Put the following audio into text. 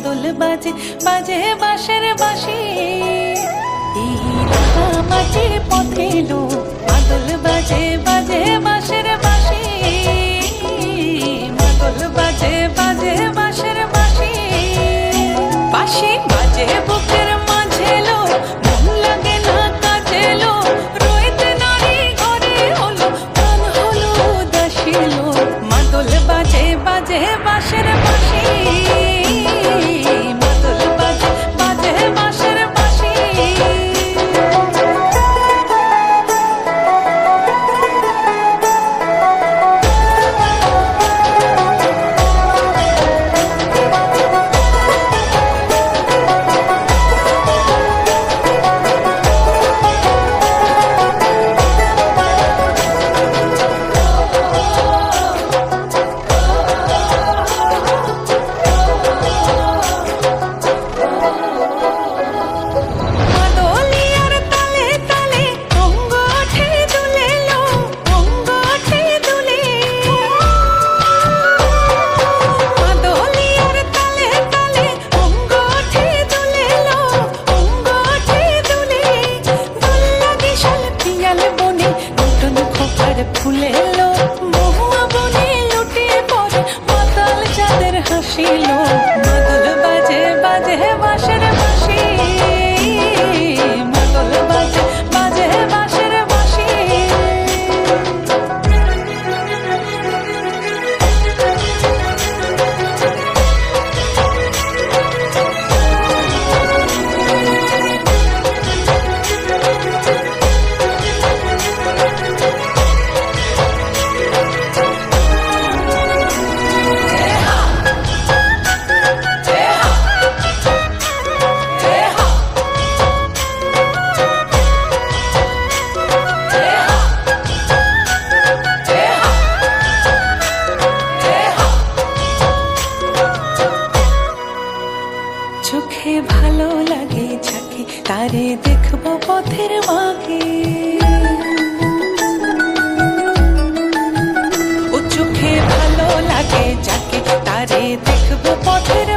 মাদল বাজে বাজে বাঁশের বাঁশি। এই রাহা মাটির পথে এলো মাদল বাজে বাজে বাঁশের বাঁশি। মাদল বাজে বাজে বাঁশের বাঁশি। বাঁশি বাজে বুকের মাঝে লো, মন লাগে না কাজে লো। রইতে নারী ঘরে হলো, প্রাণ হলো উদাসী লো। মাদল বাজে বাজে বাঁশের বাঁশি। মাদল বাজে বাজে বাঁশের বাঁশি। ফুলে এলো মহুয়া বনে লুটিয়ে পড়ে মাতাল চাঁদের হাসিলো। মাদল বাজে বাজে বাঁশের বাঁশি। মাদল বাজে বাজে বাঁশের বাঁশি। চোখে ভালো লাগে যাকে তারে দেখবো পথের বাঁকে। ও চোখে ভালো লাগে যাকে তারে দেখবো পথের